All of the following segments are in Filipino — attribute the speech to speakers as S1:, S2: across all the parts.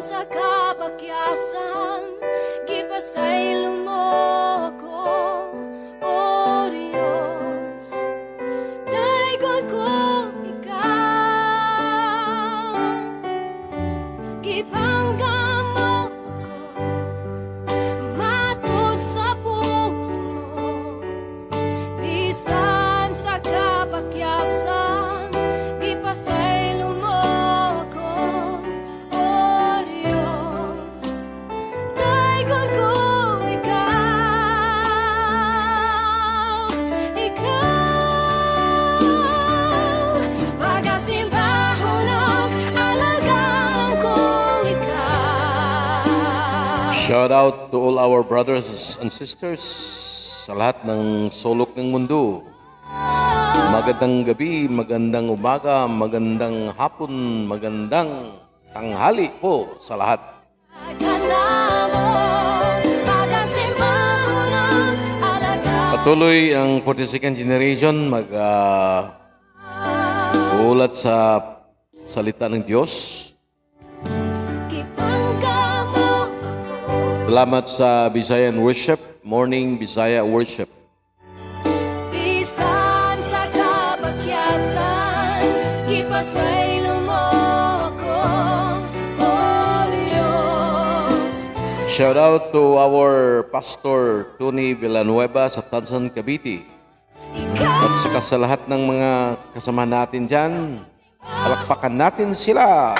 S1: sa kabakyasan, gipasay lumo ako, o Diyos. Daigol ko ikaw, gipanggam mo ako, matod sa puno, bisan sa kabakyasan, gipasay lumo ako, o Diyos. Daigol ko ikaw, pagasimbahon alagaan kong ikaw.
S2: Shout out to all our brothers and sisters sa lahat ng sulok ng mundo. Magandang gabi, magandang umaga, magandang hapon, magandang tanghali po sa lahat. Patuloy ang 42nd generation ulat sa salita ng Diyos. Salamat sa Visayan Worship, Morning Bisaya Worship.
S1: Bisan sa kabakyasan, gipasay lumo ako, o Diyos.
S2: Shout out to our Pastor Tony Villanueva sa Tansan, Cavite. At saka sa lahat ng mga kasama natin dyan, palakpakan natin sila.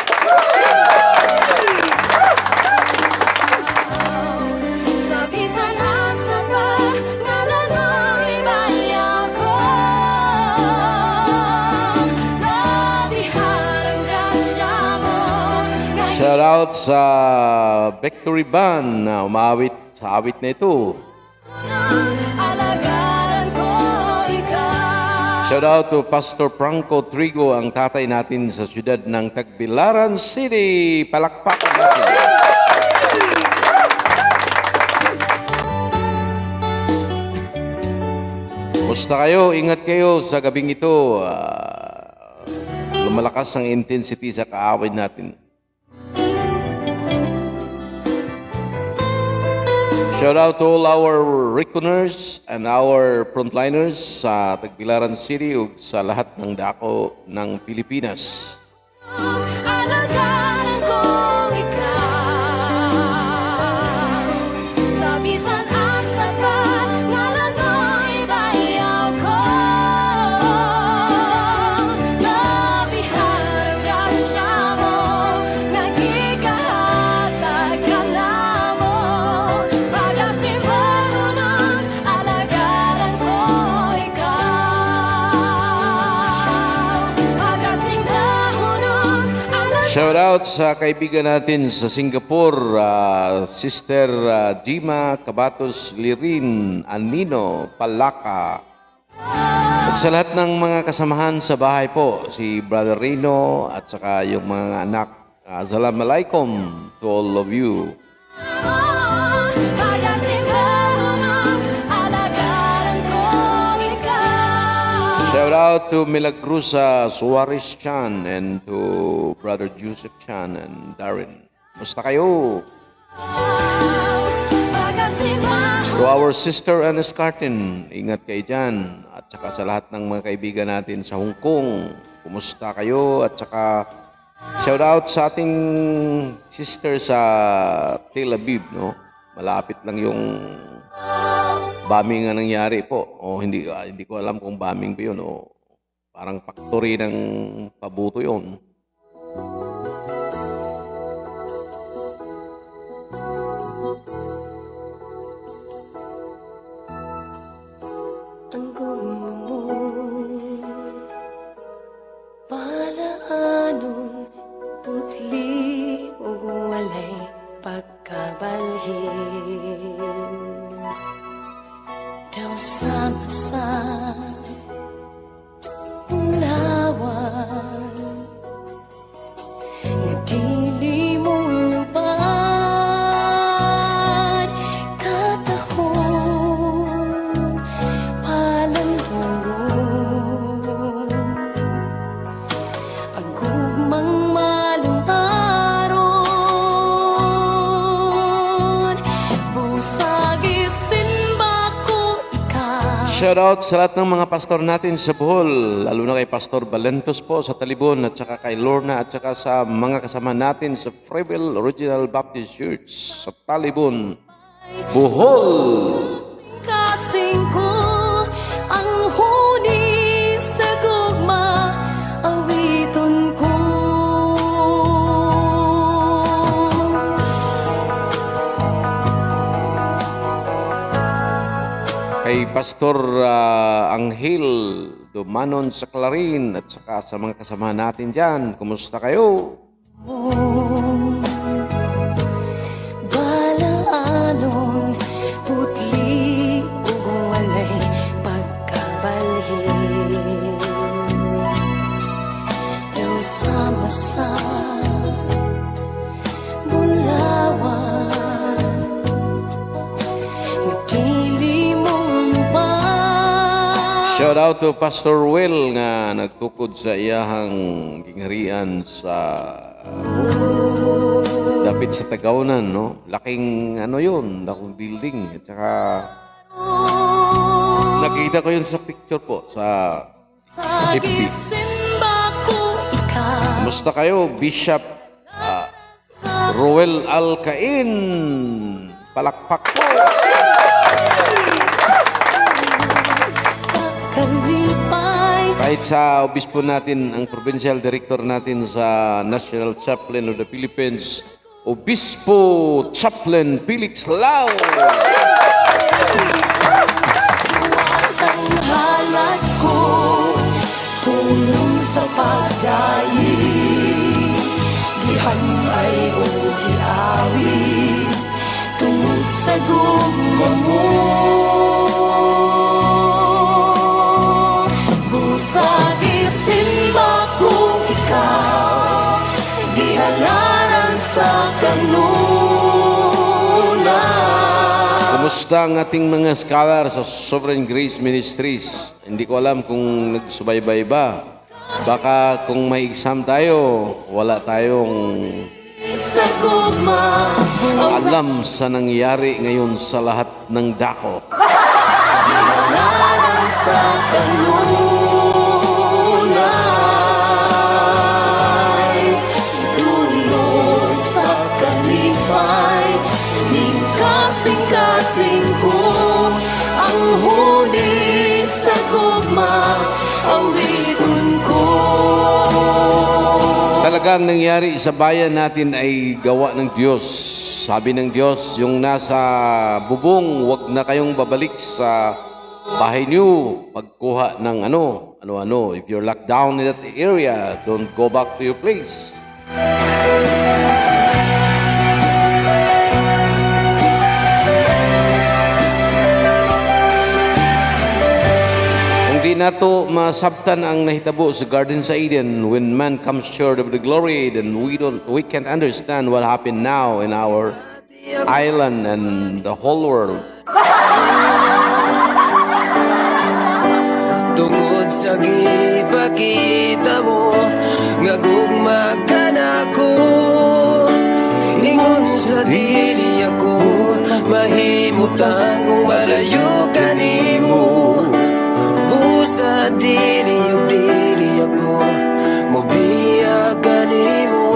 S1: Sa bisan at sa pangalan mo, ibayaw ko. Labihan ang grasya mo.
S2: Shout out sa Victory Band na umawit sa awit na ito.
S1: Alagaan ko ikaw.
S2: Shout out to Pastor Franco Trigo, ang tatay natin sa siyudad ng Tagbilaran City. Palakpakan natin. Kumusta kayo? Ingat kayo sa gabing ito. Lumalakas ang intensity sa kaaway natin. Shout out to all our reckoners and our frontliners sa Tagbilaran City ug sa lahat ng dako ng Pilipinas.
S1: Alagaan ko ikaw. Sa bisan at sa pangalan mo, ibayaw ko. Labihan ang grasya mo, nagkikahatag ka na mo. Pagkasimbahan ang alagaan ko ikaw. Pagkasimbahan ang alagaan.
S2: Shout out sa kaibigan natin sa Singapore, Sister Jima Cabatos Lirin Anino Palaka. At sa lahat ng mga kasamahan sa bahay po, si Brother Rino at saka yung mga anak. Assalamualaikum to all of you.
S1: Pagkasimbahan ang alagaan ko ikaw.
S2: Shout out to Milagrusa Suarez Chan and to Brother Joseph Chan and Darren. Musta kayo?
S1: Pagkasimbahan
S2: To our sister Anis Cartin, ingat kayo dyan. At saka sa lahat ng mga kaibigan natin sa Hong Kong, kumusta kayo? At saka shout out sa ating sister sa Tel Aviv, no? Malapit lang yung bombing nga nangyari po. O hindi ko alam kung bombing ba yun o parang factory ng pabuto yun.
S3: Ang guma mo, palaanon, putli o walay pagkabalhin. Daw sama sa ulawan, na dili mong lubad, katahon, palandong. Ang gugmang maluntaron,
S2: Shout out sa lahat ng mga pastor natin sa Bohol, lalo na kay Pastor Valentos po sa Talibon at saka kay Lorna at saka sa mga kasama natin sa Freeville Original Baptist Church sa Talibon, Bohol.
S3: Kasing ko ang huni sa gugma, awiton ko.
S2: Kay Pastor Anghel Dumanon sa Clarin at saka sa mga kasama natin dyan. Kumusta kayo?
S3: Balaanon, putli ug walay pagkabalhin. Daw sama sa bulawan, nagkilimong ba?
S2: Shout out to Pastor Will nga nagtukod sa iyahang gingharian sa dapit sa Tagaunan, no? Laking ano yun, laking building. At saka nakita ko yun sa picture po sa
S3: Sa
S2: FB.
S3: gisimba ko ikaw.
S2: Kumusta kayo, Bishop Roel Alcain? Palakpak po.
S3: Sa kalipay,
S2: Kahit sa obispo natin, ang provincial director natin sa National Chaplain of the Philippines, Obispo Chaplain Felix Lau.
S3: ang halat ko, tulong sa pagdayi, gihanay o giawi, tungo sa gugma mo. Busa gisimba ko ikaw, gihalaran sa kanunan.
S2: Kumusta ang ating mga scholar sa Sovereign Grace Ministries? Hindi ko alam kung nagsubaybay ba. Baka kung may exam tayo, wala tayong
S3: Sa gugma,
S2: alam sa nangyayari ngayon sa lahat ng dako.
S3: halaran sa kanunay, dulo sa kalipay, ning kasing-kasing ko, ang huni sa gugma, awiton ko.
S2: Talagang nangyari sa bayan natin ay gawa ng Diyos. Sabi ng Diyos, yung nasa bubong, wag na kayong babalik sa bahay niyo pagkuha ng ano-ano. If you're locked down in that area, don't go back to your place. Hindi nato masabtan ang nahitabo sa Garden sa Eden. When man comes short of the glory, then we can't understand what happened now in our island and the whole world.
S4: Tungod sa gipakita mo nga gugma ka nako, ingon sa dili ako mahimutan kung malayo ka nimo. Busa dili ug dili ako mobiya ka nimo.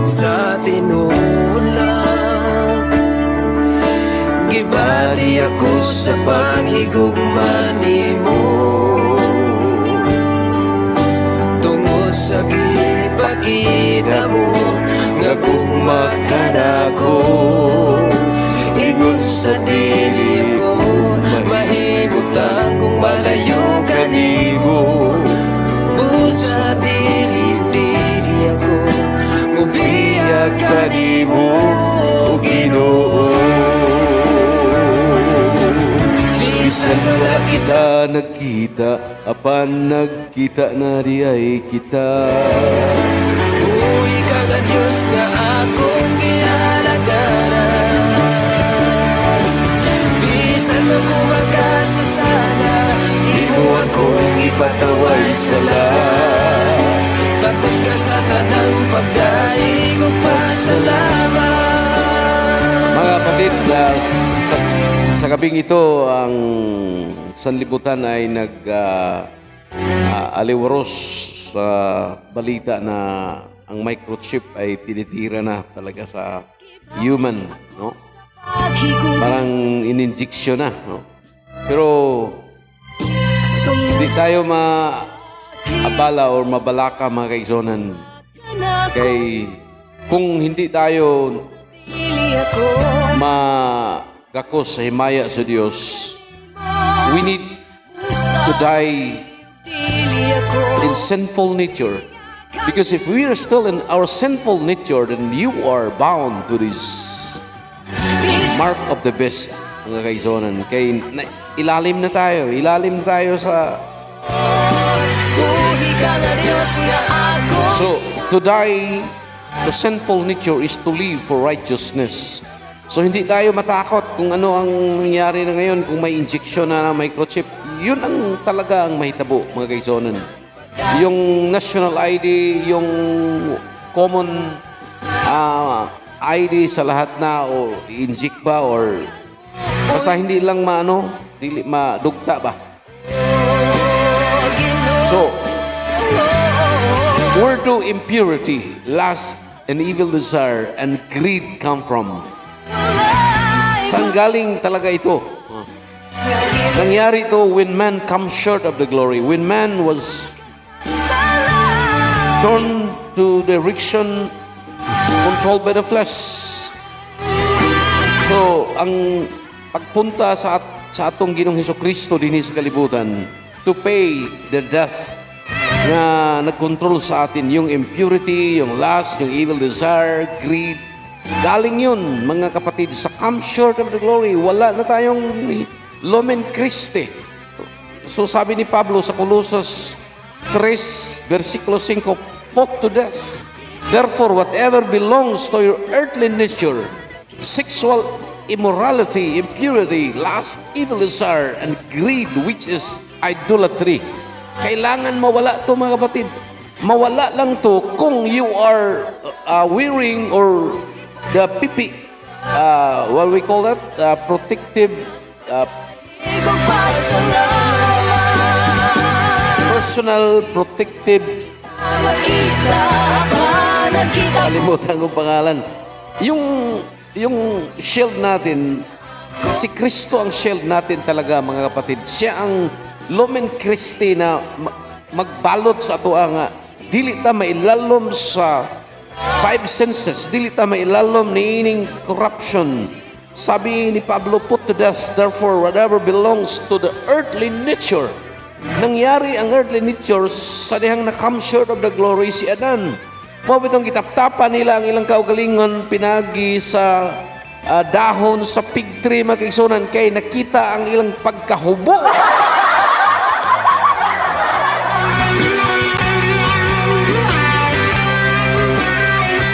S4: Sa tinuod lang gibati ako sa paghigugma nimo, tungod sa gipakita mo nga gugma ka nako, ingon sa dili ko mahimutan kung malayo ka nimo. Busa dili ako mubiyag ka nimo, o Ginoo.
S2: Bisan wala kita nagkita, apan nagkita na di ay kita.
S4: Uy, ka Diyos nga akong ginalagaran. Bisan ako magkasasala, di mo akong ipataway sala. Tapos ka sa tanang pagdaig o pasalamat.
S2: Mga kapitlas, Sa gabing ito, ang sanlibutan ay aliwaros sa balita na ang microchip ay tinitira na talaga sa human, no? Parang in-injection na, no? Pero hindi tayo maabala or mabalaka, mga kaizonan. Kay kung hindi tayo magakos sa himaya sa Diyos, we need to die in sinful nature. Because if we are still in our sinful nature, then you are bound to this mark of the beast, mga kaizonan. Kay ilalim na tayo sa... So, to die to sinful nature is to live for righteousness. So, hindi tayo matakot kung ano ang nangyari na ngayon, kung may injection na microchip. Yun ang talaga ang mahitabo, mga kaizonan. Yung national ID, yung common ID sa lahat na, o inject ba, or basta hindi lang dili madugta ba. So, where do impurity, lust, and evil desire, and greed come from? Saan galing talaga ito? Nangyari ito when man comes short of the glory. When man was turned to direction controlled by the flesh. So, ang pagpunta sa atong Ginoong Hesukristo dinhi sa kalibutan to pay the death na nagkontrol sa atin, yung impurity, yung lust, yung evil desire, greed. Galing yun, mga kapatid, sa come short of the glory. Wala na tayong Lumen Christi. So sabi ni Pablo sa Colossus 3, versikulo 5, put to death. Therefore, whatever belongs to your earthly nature, sexual immorality, impurity, lust, evil desire, and greed, which is idolatry. Kailangan mawala to, mga kapatid. Mawala lang to kung you are wearing or the pipi, what we call that, protective, personal protective, kalimutan ko pangalan. Yung shield natin, si Kristo ang shield natin talaga, mga kapatid. Siya ang Lumen Christi na magbalot sa ato nga dili ta mailalom sa five senses, dili ta mailalom ni ining corruption. Sabi ni Pablo, put to death therefore whatever belongs to the earthly nature. Nangyari ang earthly nature sa dihang na-come short of the glory si Adan. Mo bitong kitaptapan nila ang ilang kaugalingon pinagi sa dahon sa fig tree, magkaisonan, kay nakita ang ilang pagkahubo.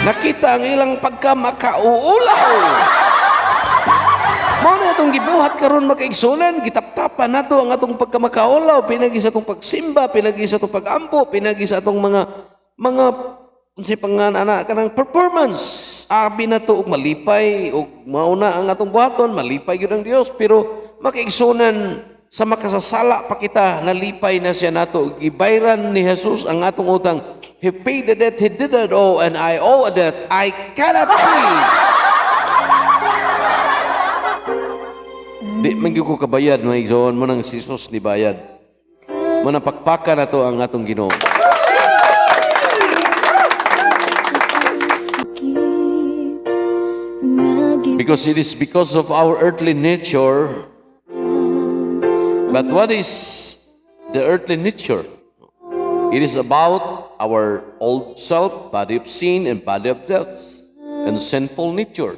S2: Nakita ang ilang pagkamakauulaw. Mao na itong gibuhat karon, makaigsunan, gitaptapan nato ang atong pagkamakauulaw, pinagi sa atong pagsimba, pinagi sa atong pagampo, pinagi sa atong mga unsay panganana kanang performance. Abi na to og malipay og mauna ang atong buhaton, malipay gyud ang Dios, pero makaigsunan sa makasasala pa kita, nalipay na siya nato. Gibayran ni Jesus ang atong utang. He paid the debt, he did it all, and I owe a debt I cannot pay. Di man gyud ko kabayad, mga igsoon mo nang si Jesus ni bayad. Mo nang pakpaka na to ang atong Ginoo. Because it is because of our earthly nature. But what is the earthly nature? It is about our old self, body of sin and body of death, and sinful nature.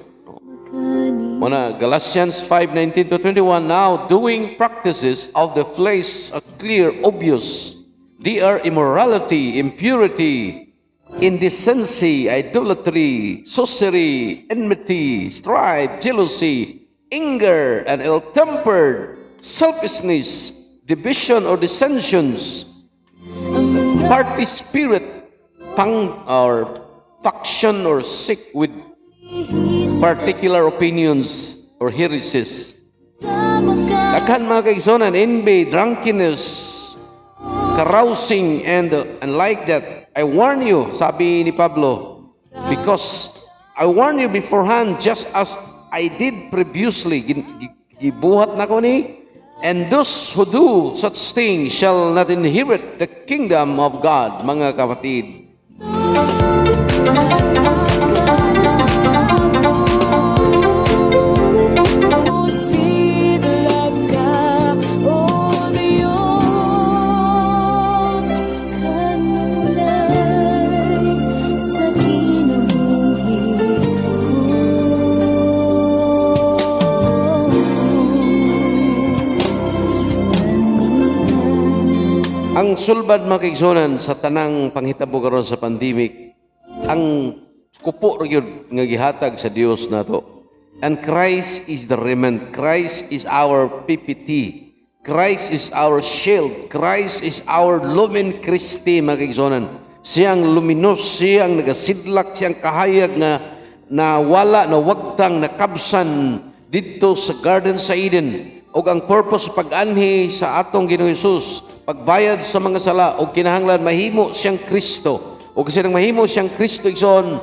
S2: Galatians 5:19-21, now doing practices of the flesh are clear, obvious. They are immorality, impurity, indecency, idolatry, sorcery, enmity, strife, jealousy, anger, and ill-tempered, selfishness, division or dissensions, party spirit, or faction or sick with particular opinions or heresies,
S1: sa mga
S2: Daghan mga kaigsonan, envy, drunkenness, carousing, and like that. I warn you, sabi ni Pablo, because I warn you beforehand, just as I did previously. Gibuhat na ko ni, and those who do such things shall not inherit the kingdom of God, mga kapatid.
S1: Usidla ka, O Diyos, kanunay sa kinabuhi ko.
S2: Ang sulbad mga kaigsonan sa tanang panghitabo karon sa pandemic, ang kupo gyud nga gihatag sa Dios nato. And Christ is the remnant. Christ is our PPT. Christ is our shield. Christ is our lumen Christi mga kaigsonan. Siyang luminos, siyang nagasidlak, siyang kahayag na wala na wagtang nakabsan dito sa Garden sa Eden. O ang purpose pag-anhi sa atong Ginoong Hesus, pagbayad sa mga sala o kinahanglan mahimo siyang Kristo. O kasi nang mahimo siyang Kristo igsoon,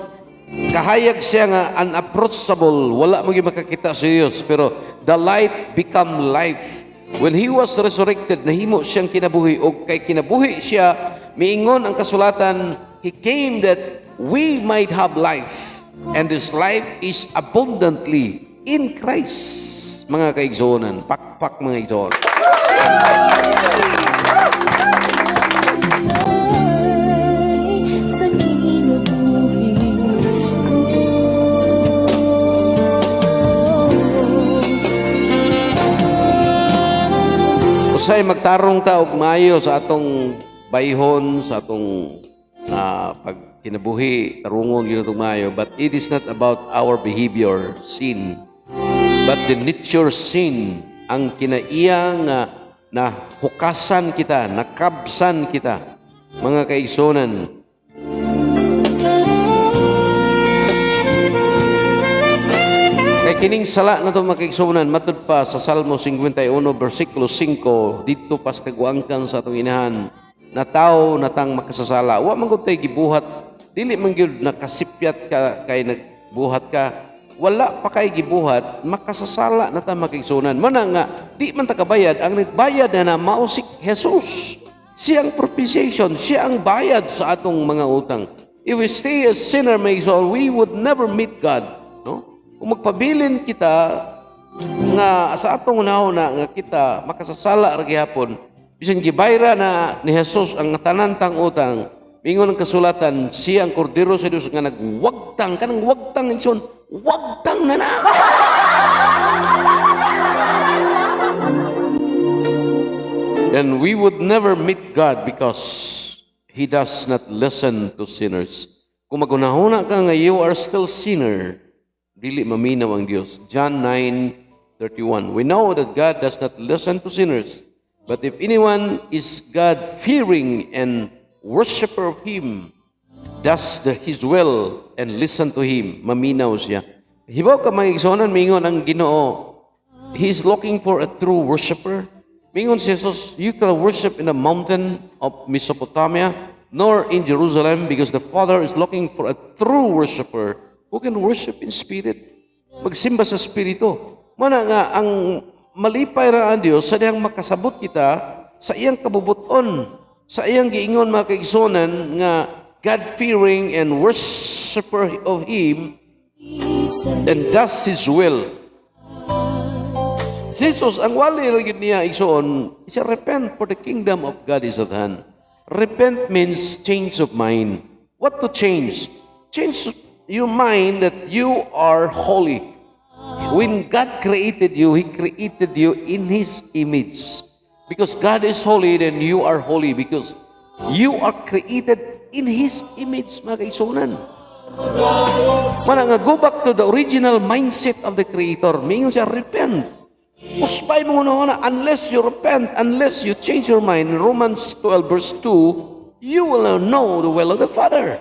S2: kahayag siya nga unapproachable, wala mo gyud makakita sa Dios, pero the light become life. When he was resurrected, nahimo siyang kinabuhi o kay kinabuhi siya, miingon ang kasulatan, he came that we might have life, and this life is abundantly in Christ. Mga kaigsonan, pakpak mga igsoon.
S1: Sa kinabuhi ko.
S2: Usay magtarong ta og maayo sa atong bayhon, sa atong pag kinabuhi, tarungon gyud atong maayo, but it is not about our behavior, sin, but the nature sin ang kinaiya nga na hukasan kita, nakabsan kita, mga kaigsonan. Kay kining sala na ito mga kaigsonan, matud pa sa Salmo 51, versikulo 5, dito pas taguangkan sa atong inahan, na tao natang makasasala. Wa man gud tay gibuhat, dili man gyud nakasipyat ka kay nagbuhat ka. Wala pa kay gibuhat, makasasala na ta makigsunan. Muna nga, di man ta kabayad, ang nagbayad na mao si Jesus. Siyang propitiation, siya ang bayad sa atong mga utang. If we stay a sinner, we would never meet God. No? Kung magpabilin kita nga sa atong una nga kita makasasala ra gihapon, bisan gibayra na ni Jesus ang tanantang utang, mingon ang kasulatan, siya ang kordero sa Dios nga nagwagtang, kanang wagtang igsoon, wagtang na na. And we would never meet God because He does not listen to sinners. Kung magunahuna ka nga you are still sinner, dili maminaw ang Dios. John 9:31. We know that God does not listen to sinners, but if anyone is God-fearing and worshipper of Him, does His will and listen to Him, maminaw siya. Hibaw ka mga igsonan, mingon ang Ginoo, He is looking for a true worshipper. Mingon si Jesus, you can worship in the mountain of Mesopotamia, nor in Jerusalem, because the Father is looking for a true worshipper who can worship in spirit. Magsimba sa spirito. Mana nga, ang malipay ra ang Dios sa diyang makasabot kita sa iyang kabubuton, sa iyang giingon mga kaigsonan nga God-fearing and worshipper of Him and does His will. Jesus, ang wali lagi niya igsoon, siya repent for the kingdom of God is at hand. Repent means change of mind. What to change? Change your mind that you are holy. When God created you, He created you in His image. Because God is holy, then you are holy because you are created in His image, mga kaigsunan. Mana nga, go back to the original mindset of the Creator. Mingon siya, repent. Uspay mo na, unless you repent, unless you change your mind, in Romans 12 verse 2, you will know the will of the Father.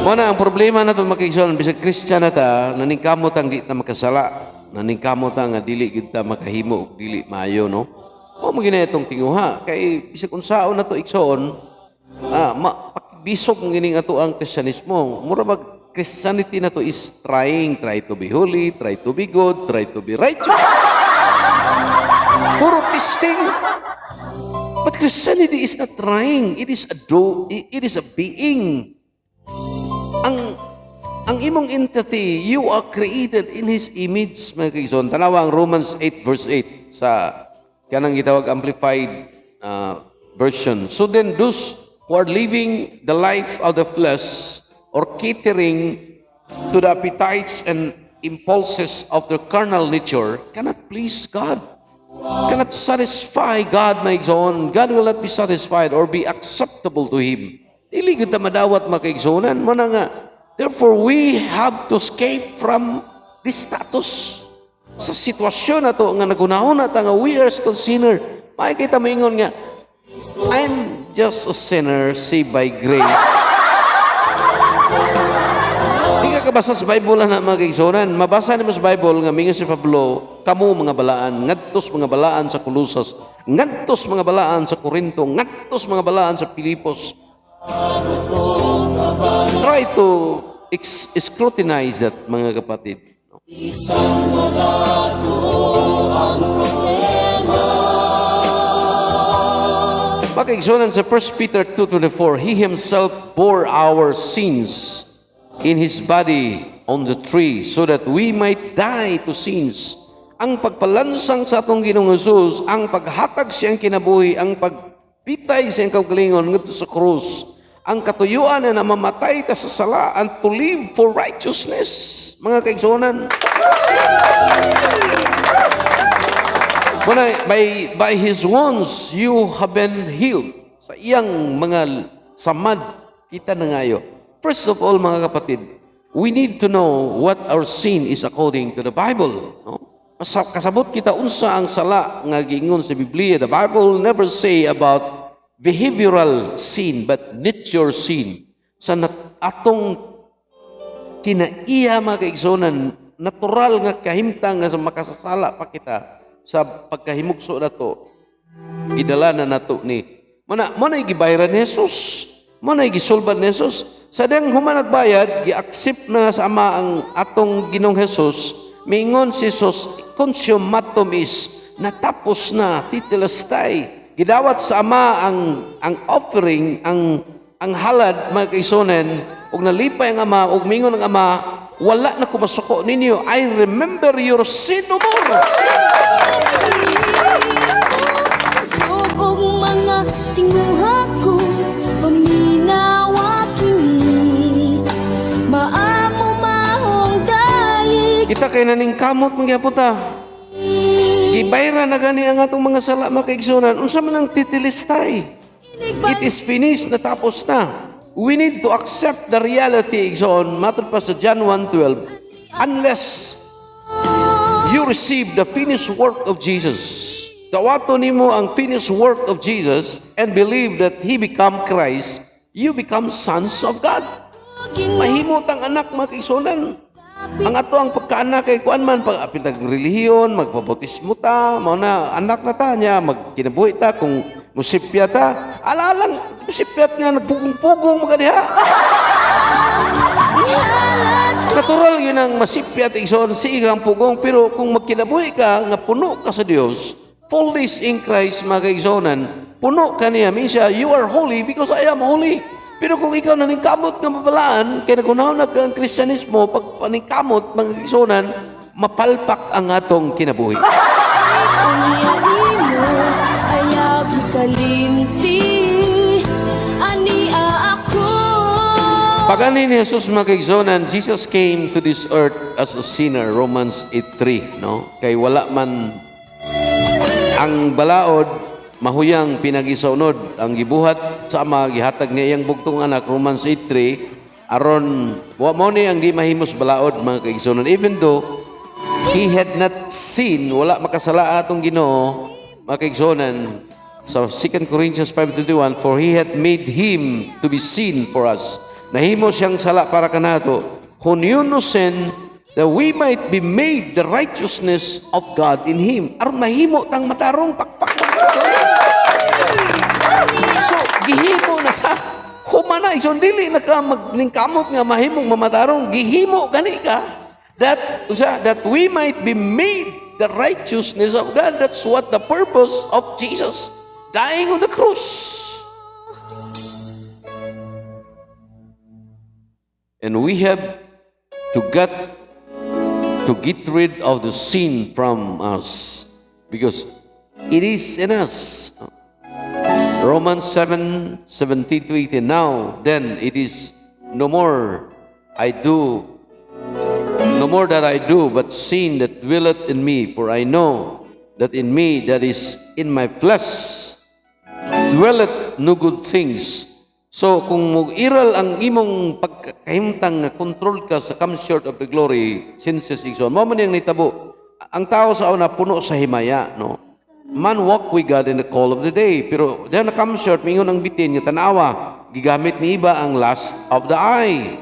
S2: Muna ang problema na ito makikison, bisag Christian na ta, naningkamot ang di ta makasala, naningkamot ang dili kita makahimo, ug dili maayo, no? O magina itong tinguha, kay bisag unsaon na ito iksoon, pakibisok ng gining ato ang Kristyanismo. Mura mag Christianity na to is try to be holy, try to be good, try to be righteous. Puro testing. But Christianity is not trying. It is a being. Ang imong entity, you are created in His image, mga kaibigan. Tanawa ang Romans 8 verse 8 sa kanang gitawag amplified version. So then those who are living the life of the flesh or catering to the appetites and impulses of their carnal nature cannot please God. Cannot satisfy God, my kaibigan. God will not be satisfied or be acceptable to Him. Dili kita madawat makaisonan mo na nga. Therefore, we have to escape from this status. Sa sitwasyon na to nga nagunahon na nga we are still sinner. Makikita mo ingon nga, I'm just a sinner saved by grace. Di ka kabasa sa Bible na mga kaisonan. Mabasa naman sa Bible nga mingon si Pablo, kamu mga balaan, ngadtos mga balaan sa Colossus, ngadtos mga balaan sa Corinto, ngadtos mga balaan sa Pilipos. Try to scrutinize that, mga kapatid. Pagkaigsunan sa 1 Peter 2:24, He Himself bore our sins in His body on the tree so that we might die to sins. Ang pagpalansang sa atong Ginoong Hesus, ang paghatag siyang kinabuhi, ang pagpitay siyang kaugalingon ngadto sa krus, ang katuyuan na namamatay ta sa sala, and to live for righteousness, mga kaigsunan. By His wounds, you have been healed. Sa iyang mga samad, kita na ngayo. First of all, mga kapatid, we need to know what our sin is according to the Bible. No? Kasabot kita unsa ang sala nga giingon sa Biblia. The Bible never say about behavioral sin, but nature sin. Sa atong kinaiya, mga kaigsonan, natural nga kahimtang nga sa makasasala pa kita sa pagkahimugso na to, gidala na nato ni manay gibayran ni Jesus, manay gisulban ni Jesus. Sa dang human nagbayad, gi-accept na sa Ama ang atong Ginoong Jesus, mingon si Jesus, consummatum is, natapos na, tetelestai. Gidawat sa Ama ang offering, ang halad, mga kaisonen, ug nalipay ang Ama, ug mingon ang Ama, wala na ko masuko ninyo. I remember your sin no more.
S1: Sugong mga tinguha ko, paminawa kini, maamo mahong dayig.
S2: Kita kay naning kamot mangyapon ta. Gibayra na gani ang atong mga sala, mga kaigsunan. Unsa man ang titilistay? It is finished, natapos na. We need to accept the reality, igsoon, matod pa sa John 1:12, unless you receive the finished work of Jesus. Tawato nimo ang finished work of Jesus and believe that He become Christ, you become sons of God. Mahimot ang anak, mga kaigsunan. Ang ato ang pagkaanak kay kuan man pag apitag relihiyon, magpabautismo ta, mao na anak na ta niya, magkinabuhi ta kung musipya ta. Alalang musipyat nga nagpugong-pugong mga diha. Natural yun ang masipyat igsoon si igang pugong, pero kung magkinabuhi ka nga puno ka sa Dios, fullness in Christ, mga kaigsonan, puno ka niya. Minsan, you are holy because I am holy. Pero kung ikaw naningkamot nga mabalaan, kaya nagunaw na ang Kristyanismo, pag paningkamot, mga kaigsonan, mapalpak ang atong kinabuhi.
S1: Unya imo, ayaw kalimti, ania ako.
S2: Pagani ni Jesus, mga kaigsonan, Jesus came to this earth as a sinner, Romans 8:3, no? Kay wala man ang balaod, mahuyang pinagisaunod, ang gibuhat sa Ama, gihatag niya iyang bugtong anak, Romans 8:3, aron wa mo ni ang di mahimos balaod, mga kaigsonan. Even though He had not sinned, wala makasala atong Ginoo, mga kaigsonan, Sa 2 Corinthians 5:21, for He hath made Him to be sin for us. Nahimo siyang sala para kanato. Who knew no sin, that we might be made the righteousness of God in Him. Aron mahimo tang matarong pakpak. So, gihimo na ka. Humana, isang dili na ka magningkamot nga mahimong mamatarong. Gihimo gani ka. That we might be made the righteousness of God. That's what the purpose of Jesus dying on the cross. And we have to get rid of the sin from us because it is in us. Romans 7:17-18. Now then it is no more that I do, but sin that dwelleth in me. For I know that in me, that is in my flesh, dwelleth no good things. So kung mag-iral ang imong pagkahimtang nga control ka sa come short of the glory, senses igsoon, mo man yang nitabo. Ang tao sa una puno sa himaya, no? Man walk with God in the call of the day. Pero diyan na come short, mingon ang bitin nga tanawa. Gigamit ni iba ang lust of the eye,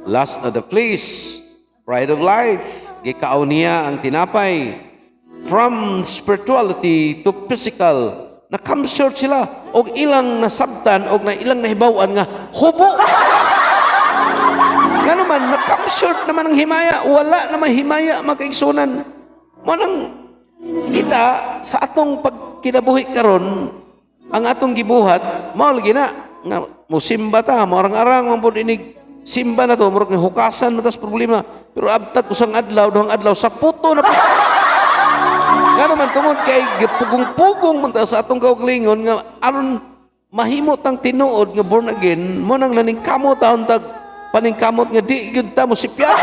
S2: lust of the flesh, pride of life. Gikaaw niya ang tinapay. From spirituality to physical, na come short sila. Og ilang nasabtan, og na ilang nahibawan nga, hubo sila. Nga naman, na come short naman ang himaya. Wala naman himaya makaigsunan. Manang kita sa atong pagkinabuhi karon, ang atong gibuhat mao lagi na nga musimba ta, marang-arang man pud inig simba na to, murag hukasan matas problema. Pero abtag usang adlaw, duhang adlaw sa puto na pud. Nga naman tungod kay pugong-pugong man ta sa atong kaugalingon nga aron mahimo tang tinuod nga born again, mo nang naningkamot taon tag paningkamot nga di gyud ta mo sipyat.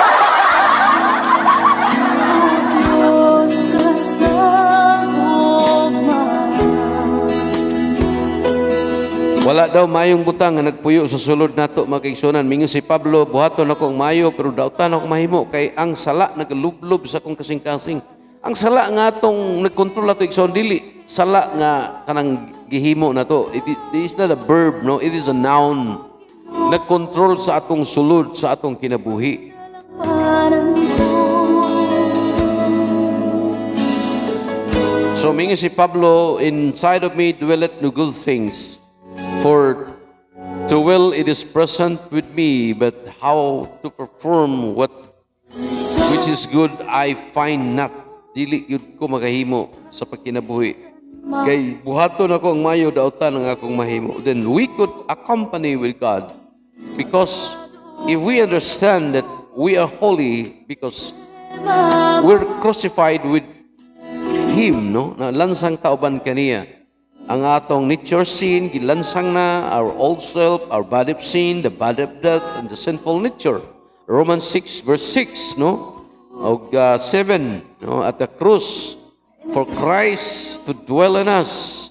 S2: Wala daw mayong butang nga nagpuyo sa sulod nato mga kaigsunan. Mingon si Pablo, buhaton ako ang mayo pero dautan ako mahimo kay ang sala nagalublob sa akong kasing-kasing. Ang sala nga atong nagkontrol nato igsoon dili sala nga kanang gihimo nato. It is not a verb, no? It is a noun. Nagkontrol sa atong sulod sa atong kinabuhi. So mingon si Pablo, inside of me dwelleth no good things. For to will it is present with me, but how to perform which is good I find not. Dili yun ko makahimo sa pagkinabuhi. Kay buhaton ako ang mayo dautan ang akong mahimo. Then we could accompany with God because if we understand that we are holy because we're crucified with Him, no? Na lansang kauban kaniya. Ang atong nature sin, gilansang na, our old self, our body of sin, the body of death, and the sinful nature. Romans 6 verse 6, no? Og 7, no? At the cross, for Christ to dwell in us.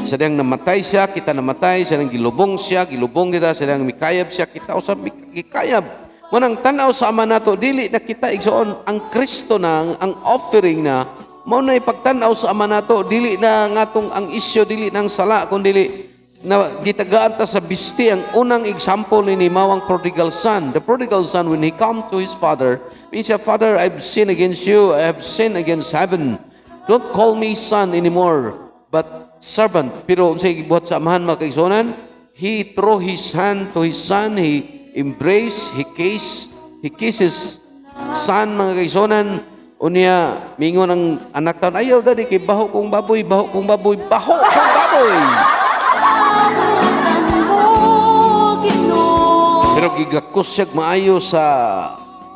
S2: Sadang namatay siya, kita namatay, sadang gilubong siya, gilubong kita, sadang mikayab siya, kita usab mikayab. Manang tanaw sa ama nato, dili na kita igsoon, ang Kristo na, ang offering na, mao na ipagtanaw sa ama nato, dili na ngatong ang isyo, dili nang sala, kundi na gitagaan ta sa bisti. Ang unang example ni mawang prodigal son. The prodigal son, when he come to his father, he said, Father, I've sinned against you, I have sinned against heaven. Don't call me son anymore, but servant. Pero unsay gibuhat sa amahan mga kaigsunan, he threw his hand to his son, he embraced, he kisses son mga kaigsunan. Unya, mingon ang anak taon, ayaw dadi kay baho kong baboy, baho kong baboy, baho kong baboy. Pero gigakos siya maayo sa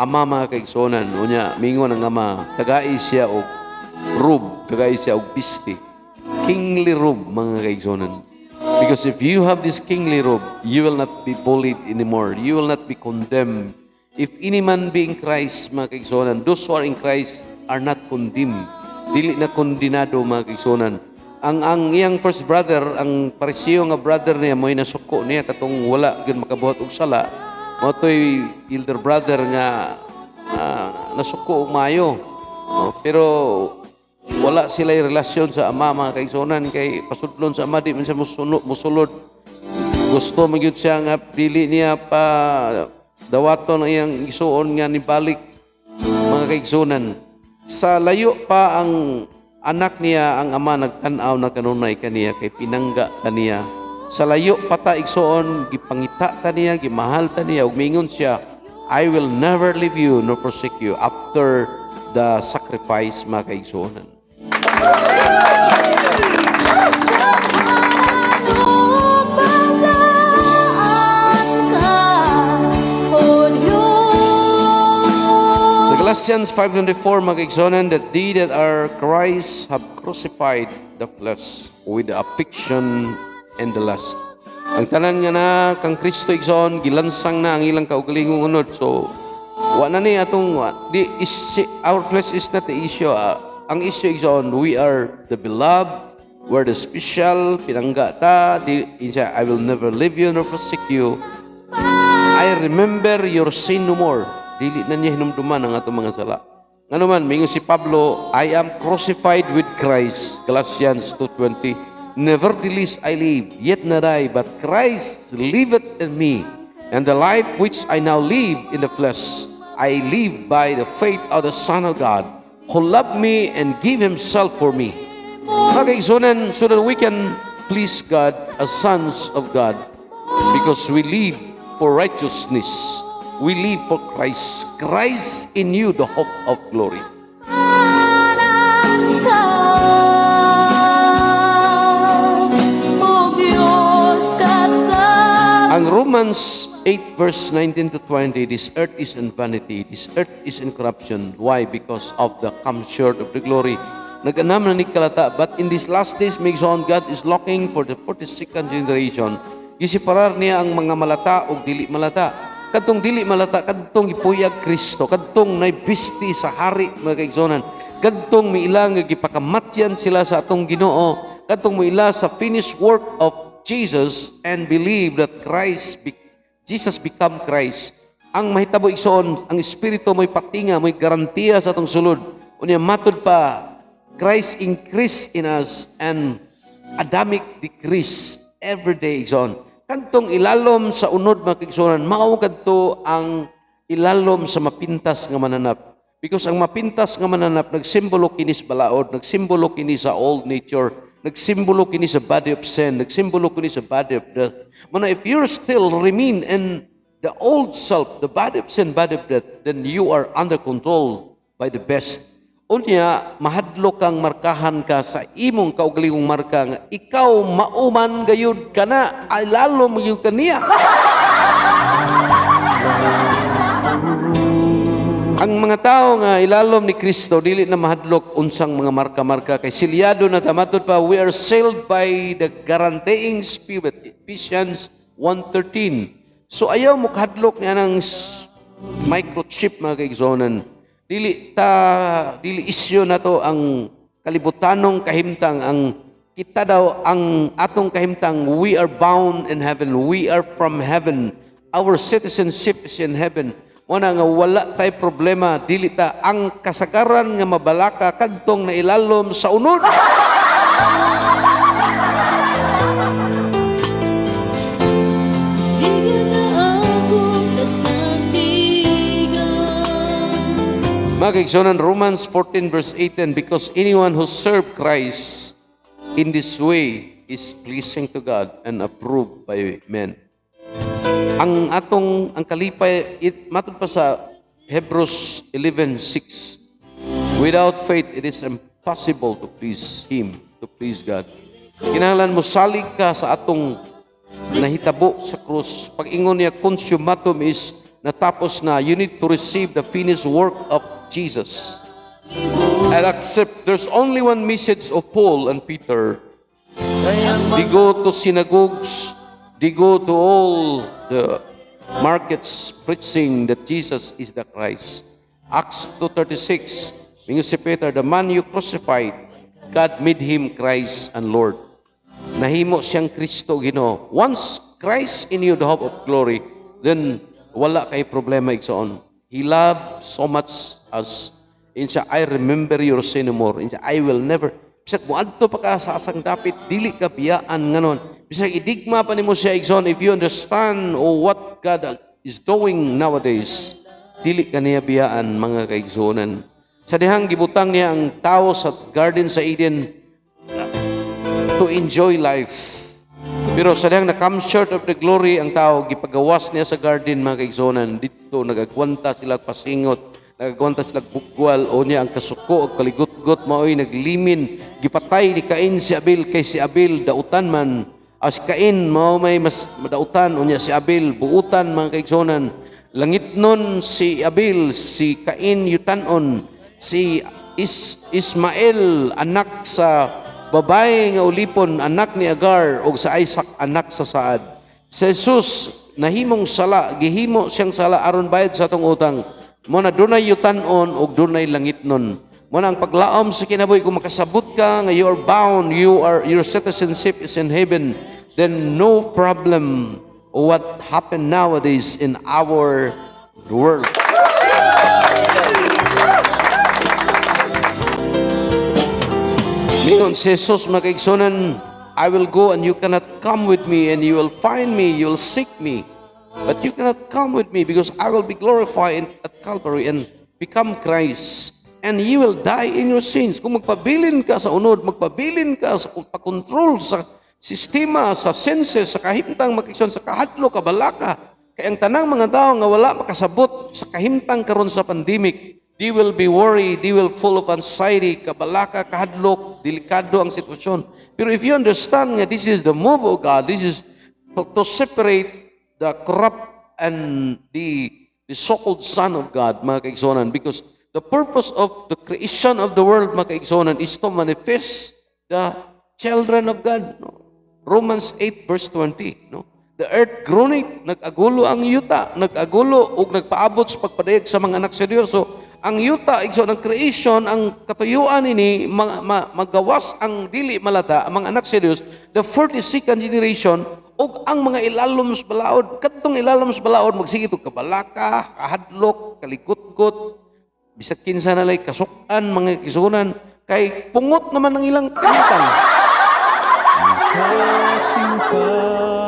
S2: ama mga kaigsonan. Unya, mingon ang ama, tagai siya og rub, tagai siya og pisti. Kingly rub mga kaigsonan. Because if you have this kingly rub, you will not be bullied anymore. You will not be condemned. If any man be in Christ, mga kaigsonan, those who are in Christ are not condemned. Dili na kondinado, mga kaigsonan. Ang iyang first brother, ang parisiyo nga brother niya, mo'y nasuko niya, katong wala, yun makabuhat og sala. Mo to'y elder brother nga nasuko og mayo. Pero Wala sila'y relasyon sa ama, mga kaigsunan, kay pasudlon sa ama, di man siya musulod. Gusto magyud siya nga dili niya pa dawaton ang iyang isuon nga nibalik, mga kaigsunan. Sa layo pa ang anak niya, ang ama nagtan-aw na kanunay kaniya, kay pinangga kaniya. Sa layo pa ta igsuon, gipangita ta niya, gimahal ta niya, ug mingon siya, I will never leave you nor forsake you after the sacrifice, mga kaigsunan. Sa Galatians 5:24, mga kaigsunan, that they that are Christ have crucified the flesh with the affection and the lust. Ang tanan nga na kang Kristo igsoon, gilansang na ang ilang kaugalingong unod. So, wa na ni atong our flesh is not the issue. Ang issue igsoon, we are the beloved, we're the special, pinangga ta, I will never leave you nor forsake you. I remember your sin no more. Dili na niya hinumduman ang atong mga sala. Nga naman, mingon si Pablo, I am crucified with Christ. Galatians 2:20. Nevertheless I live, yet not I, but Christ liveth in me. And the life which I now live in the flesh, I live by the faith of the Son of God, who loved me and gave himself for me. Mga kaigsunan, so that we can please God as sons of God, because we live for righteousness. We live for Christ. Christ in you, the hope of glory. Ang Romans 8 verse 19 to 20, this earth is in vanity, this earth is in corruption. Why? Because of the come short of the glory. Nag-anam na ni kalata, but in these last days, makes on God is looking for the 42nd generation. Gisiparar niya ang mga malata o dili malata. Kadtong dili malata, kadtong ipuyag Kristo, kadtong naibisti sa hari, mga kaigsonan. Kadtong miilang gipakamatyan sila sa atong Ginoo, kadtong miila sa finished work of Jesus and believe that Jesus become Christ. Ang mahitabo igsoon, ang Espiritu mo'y patinga, mo'y garantiya sa atong sulod. Unya matod pa, Christ increase in us and Adamic decrease every day igsoon. Kantong ilalom sa unod, mga kaigsunan, mao kadto ang ilalom sa mapintas nga mananap. Because ang mapintas nga mananap, nagsimbolo kini sa balaod, nagsimbolo kini sa old nature, nagsimbolo kini sa body of sin, nagsimbolo kini sa body of death. Muna, if you still remain in the old self, the body of sin, body of death, then you are under control by the best. Unya, mahadlo kang markahan ka sa imong kaugalingong marka nga ikaw mauman gayud ka na, ay lalo mo yung kaniya. Ang mga tao nga ilalom ni Kristo dili na mahadlok unsang mga marka-marka kay silyado na tamatod pa, we are sealed by the guaranteeing spirit, Ephesians 1:13. So ayaw mo kahadlok niya ng microchip, mga kaigsonan. Dili isyo na to ang kalibutanong kahimtang, ang kita daw ang atong kahimtang, we are bound in heaven, we are from heaven, our citizenship is in heaven. Muna nga wala tay problema, dili ta ang kasagaran nga mabalaka kadtong nailalom sa unod. Mga kaigsonan, Romans 14 verse 18, because anyone who serve Christ in this way is pleasing to God and approved by men. Ang kalipay, matod pa sa Hebrews 11:6, without faith it is impossible to please Him, to please God. Kinahanglan mo salig ka sa atong nahitabo sa krus. Pag ingon niya consummatum is natapos na, you need to receive the finished work of Jesus and accept. There's only one message of Paul and Peter. They go to synagogues, they go to all the markets preaching that Jesus is the Christ. Acts 2:36, mingon si Peter, the man you crucified, God made him Christ and Lord. Nahimo siyang Kristo, Ginoo. Once Christ in you, the hope of glory, then wala kay problema igsoon. He loved so much us Insya, I remember your sin no more. Insya, I will never. Bisag mo adto pa ka sa asang dapit, dili ka biyaan nganon. Bisag idigma pa nimo siya igsoon, if you understand what God is doing nowadays, dili ka niya biyaan mga kaigsoonan. Sa dihang gibutang niya ang tao sa Garden sa Eden to enjoy life. Pero sa dihang na-come short of the glory ang tao, gipagawas niya sa garden mga kaigsoonan. Dito nagagwanta sila pasingot, nagagwanta sila bugwal, o niya ang kasuko o kaligot-got, maoy naglimin. Gipatay ni Cain si Abel, kay si Abel dautan man. Si Cain mao may mas madautan, o niya si Abel buutan mga kaigsoonan. Langit nun si Abel, si Cain yutanon, si Ismael anak sa babae nga ulipon, anak ni Agar, o sa Isaac anak sa Saad. Si Jesus nahimong sala, gihimo siyang sala aron bayad sa atong utang. Mo na dunay yutanon og dunay langit nun. Mo na ang paglaom sa kinabuhi, kung makasabot ka nga you are bound, your citizenship is in heaven, then no problem what happened nowadays in our world. Mingon si Jesus makaigsonan, I will go and you cannot come with me, and you will find me, you will seek me. But you cannot come with me because I will be glorified at Calvary and become Christ. And you will die in your sins. Kung magpabilin ka sa unod, magpabilin ka sa pag-control sa sistema, sa senses, sa kahimtang makikson, sa kahadlo, kabalaka. Kaya ang tanang mga tao nga wala makasabot sa kahimtang karon sa pandemic, they will be worried, they will full of anxiety, kabalaka, kahadlok, delikado ang sitwasyon. Pero if you understand nga this is the move of God, this is to separate the corrupt and the so-called Son of God, mga kaigsonan, because the purpose of the creation of the world, mga kaigsonan, is to manifest the children of God. No? Romans 8 verse 20. No? The earth groaneth, nag-agulo ang yuta, nag-agulo ug nagpaabot sa pagpadayag sa mga anak sa Dios. So, ang yuta, igsoon, ang creation, ang katuyuan ini, magawas ang dili malata, ang mga anak sa Dios, the 42nd generation, ug ang mga ilalom sa balaod, kadtong ilalom sa balaod, magsigit og kabalaka, kahadlok, kalikot-kot, bisag kinsa na lay kasukan, mga kisunan, kay pungot naman ang ilang kantang.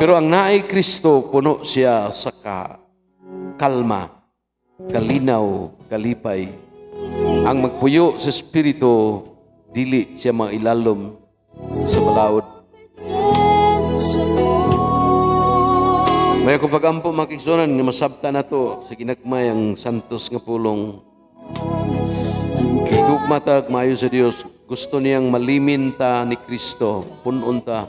S2: Pero ang naay Kristo, puno siya sa kalma, kalinaw, kalipay. Ang magpuyo sa Espiritu, dili siya mailalom sa balaod. May ako pag-ampo makiksunan nga masabta na to sa ginagmay ang santos nga pulong. Higugmatag maayo sa Dios, gusto niyang malimin ta ni Kristo, punon ta.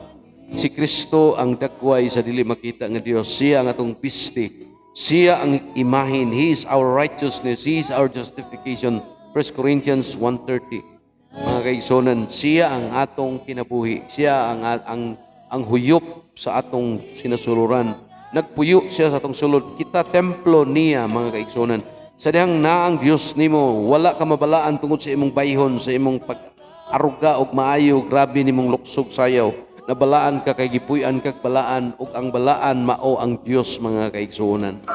S2: Si Kristo ang dagway sa dili makita nga Dios, siya ang atong piste, siya ang imahin, He is our righteousness, He is our justification. 1 Corinthians 1:30. Mga kaigsonan, siya ang atong kinabuhi, siya ang huyop sa atong sinasuluran. Nagpuyo siya sa atong sulod. Kita templo niya, mga kaigsonan. Sa dihang naang Dios nimo, wala ka mabalaan tungod sa imong bayhon, sa imong pag-aruga og maayo, grabe nimong luksog sayaw. Nabalaan ka kay gipuy-an kag balaan, ug ang balaan mao ang Dios, mga kaigsonan.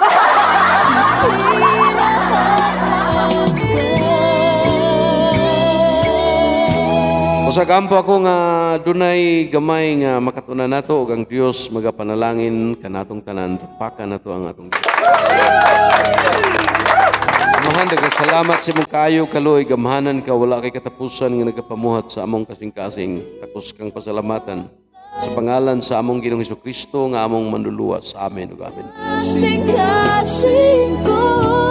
S2: Usagampo ako nga dunay gamay nga makatunan nato ug ang Dios magapanalangin kanatong tanan, tapakan nato ang atong Dios. Amahan, salamat sa imong kaayo kaloy, gamhanan ka, wala kay katapusan nga nagapamuhat sa among kasing-kasing. Takos kang pasalamatan sa pangalan sa among Ginoong Hesukristo nga among manluluwas. Amen ug amen.
S1: Kasing-kasing ko.